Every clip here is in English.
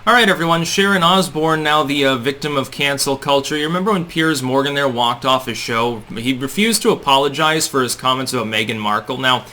Alright everyone, Sharon Osbourne, now the victim of cancel culture. You remember when Piers Morgan there walked off his show? He refused to apologize for his comments about Meghan Markle. Now,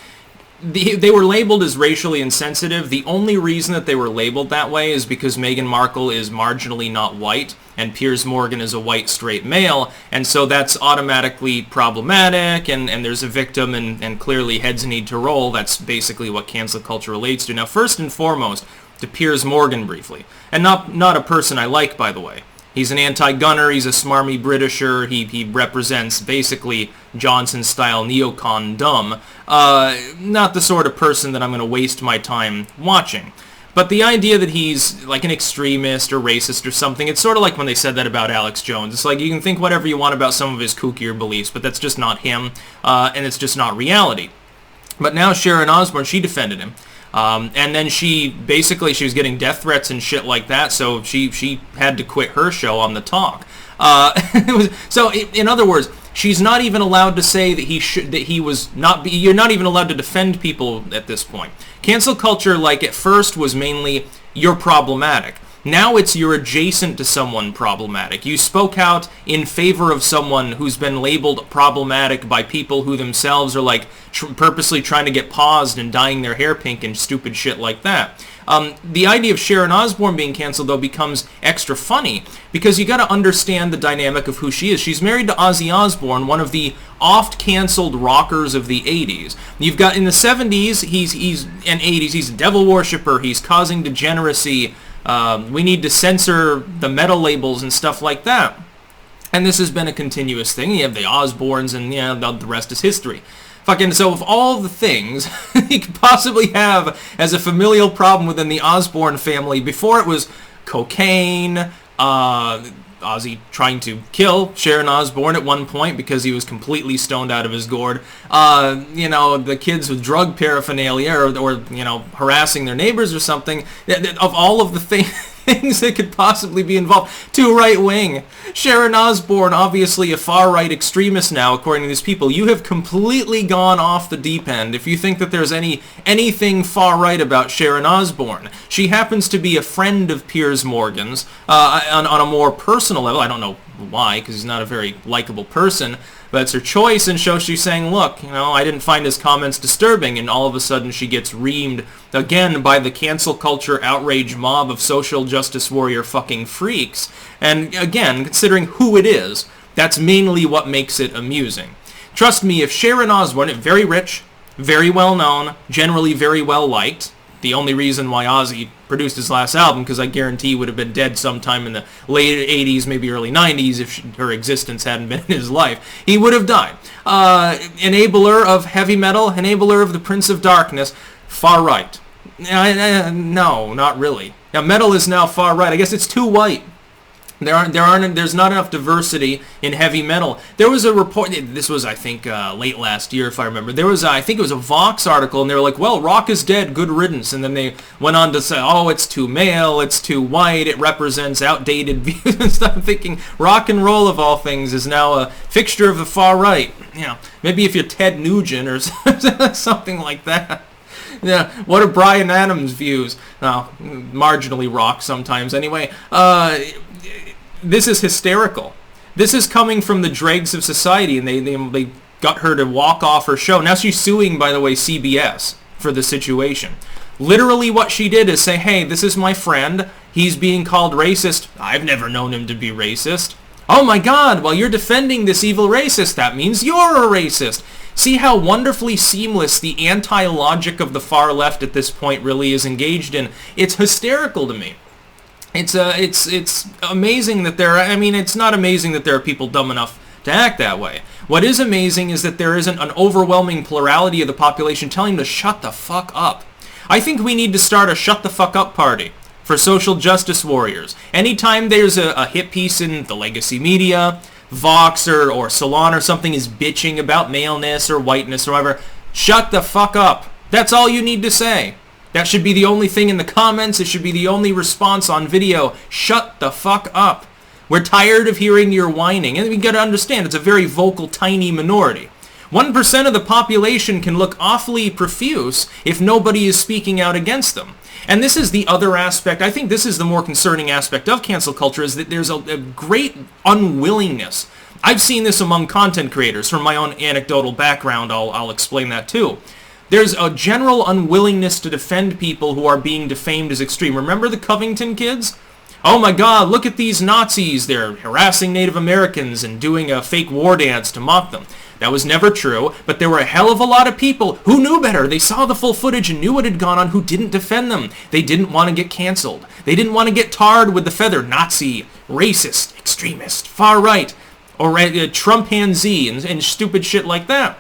they were labeled as racially insensitive. The only reason that they were labeled that way is because Meghan Markle is marginally not white, and Piers Morgan is a white straight male, and so that's automatically problematic, and there's a victim, and clearly heads need to roll. That's basically what cancel culture relates to. Now, first and foremost, to Piers Morgan briefly, and not a person I like, by the way. He's an anti-gunner, he's a smarmy Britisher, he represents basically Johnson-style neocon dumb. Not the sort of person that I'm going to waste my time watching. But the idea that he's like an extremist or racist or something, it's sort of like when they said that about Alex Jones. It's like you can think whatever you want about some of his kookier beliefs, but that's just not him, and it's just not reality. But now Sharon Osbourne, she defended him. And then she was getting death threats and shit like that, so she had to quit her show on The Talk. In other words, she's not even allowed to say that you're not even allowed to defend people at this point. Cancel culture, like at first, was mainly, you're problematic. Now it's you're adjacent to someone problematic. You spoke out in favor of someone who's been labeled problematic by people who themselves are like purposely trying to get paused and dyeing their hair pink and stupid shit like that. The idea of Sharon Osbourne being canceled, though, becomes extra funny because you got to understand the dynamic of who she is. She's married to Ozzy Osbourne, one of the oft-canceled rockers of the 80s. You've got in the 70s, and 80s, he's a devil worshipper, he's causing degeneracy. We need to censor the metal labels and stuff like that. And this has been a continuous thing. You have the Osbournes, and the rest is history. So of all the things you could possibly have as a familial problem within the Osbourne family, before it was cocaine, Ozzy trying to kill Sharon Osbourne at one point because he was completely stoned out of his gourd. The kids with drug paraphernalia or harassing their neighbors or something. Of all of the things that could possibly be involved, too right wing. Sharon Osbourne, obviously a far right extremist now, according to these people. You have completely gone off the deep end if you think that there's anything far right about Sharon Osbourne. She happens to be a friend of Piers Morgan's on a more personal level. I don't know why, because he's not a very likable person, but it's her choice, and so she's saying, look, I didn't find his comments disturbing, and all of a sudden she gets reamed again by the cancel culture outrage mob of social justice warrior fucking freaks. And again, considering who it is, that's mainly what makes it amusing. Trust me, if Sharon Osbourne, very rich, very well known, generally very well liked, the only reason why Ozzy produced his last album, because I guarantee he would have been dead sometime in the late 80s, maybe early 90s, if her existence hadn't been in his life. He would have died. Enabler of heavy metal, enabler of the Prince of Darkness, far right. No, not really. Now, metal is now far right. I guess it's too white. There's not enough diversity in heavy metal. There was a report, this was, I think, late last year, if I remember. There was, I think it was a Vox article, and they were like, well, rock is dead, good riddance. And then they went on to say, oh, it's too male, it's too white, it represents outdated views and stuff. I'm thinking, rock and roll, of all things, is now a fixture of the far right. Maybe if you're Ted Nugent or something like that. Yeah, what are Bryan Adams' views? Marginally rock sometimes, anyway. This is hysterical. This is coming from the dregs of society, and they got her to walk off her show. Now she's suing, by the way, CBS for the situation. Literally what she did is say, hey, this is my friend. He's being called racist. I've never known him to be racist. Oh my God, well, you're defending this evil racist. That means you're a racist. See how wonderfully seamless the anti-logic of the far left at this point really is engaged in. It's hysterical to me. It's amazing that it's not amazing that there are people dumb enough to act that way. What is amazing is that there isn't an overwhelming plurality of the population telling them to shut the fuck up. I think we need to start a shut the fuck up party for social justice warriors. Anytime there's a hit piece in the legacy media, Vox or Salon or something is bitching about maleness or whiteness or whatever, shut the fuck up. That's all you need to say. That should be the only thing in the comments. It should be the only response on video. Shut the fuck up. We're tired of hearing your whining. And we got to understand, it's a very vocal, tiny minority. 1% of the population can look awfully profuse if nobody is speaking out against them. And this is the other aspect. I think this is the more concerning aspect of cancel culture, is that there's a great unwillingness. I've seen this among content creators. From my own anecdotal background, I'll explain that too. There's a general unwillingness to defend people who are being defamed as extreme. Remember the Covington kids? Oh my God, look at these Nazis. They're harassing Native Americans and doing a fake war dance to mock them. That was never true, but there were a hell of a lot of people who knew better. They saw the full footage and knew what had gone on, who didn't defend them. They didn't want to get canceled. They didn't want to get tarred with the feather. Nazi, racist, extremist, far right, or Trump-handsy and stupid shit like that.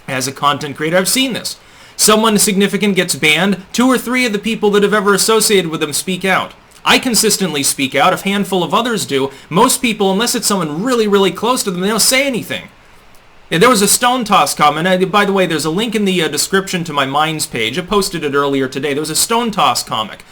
As a content creator, I've seen this. Someone significant gets banned, 2 or 3 of the people that have ever associated with them speak out. I consistently speak out, a handful of others do. Most people, unless it's someone really, really close to them, they don't say anything. There was a Stone Toss comment. By the way, there's a link in the description to my Minds page. I posted it earlier today. There was a Stone Toss comic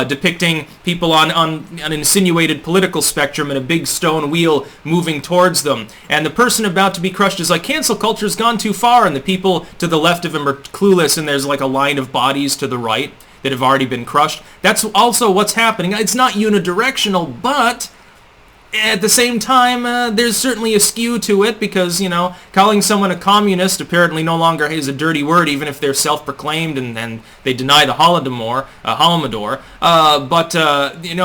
depicting people on an insinuated political spectrum and a big stone wheel moving towards them. And the person about to be crushed is like, cancel culture's gone too far. And the people to the left of him are clueless, and there's like a line of bodies to the right that have already been crushed. That's also what's happening. It's not unidirectional, but at the same time, there's certainly a skew to it because, calling someone a communist apparently no longer is a dirty word, even if they're self-proclaimed and they deny the Holodomor.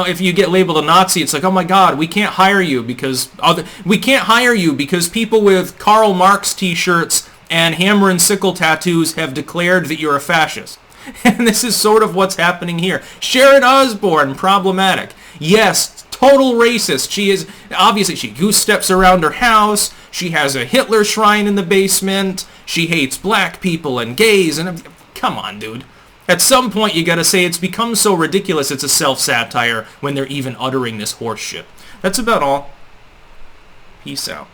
If you get labeled a Nazi, it's like, oh my God, we can't hire you because people with Karl Marx t-shirts and hammer and sickle tattoos have declared that you're a fascist. And this is sort of what's happening here. Sharon Osbourne, problematic. Yes, total racist. She is, obviously, she goose steps around her house. She has a Hitler shrine in the basement. She hates black people and gays. And come on, dude. At some point, you gotta say it's become so ridiculous it's a self-satire when they're even uttering this horse shit. That's about all. Peace out.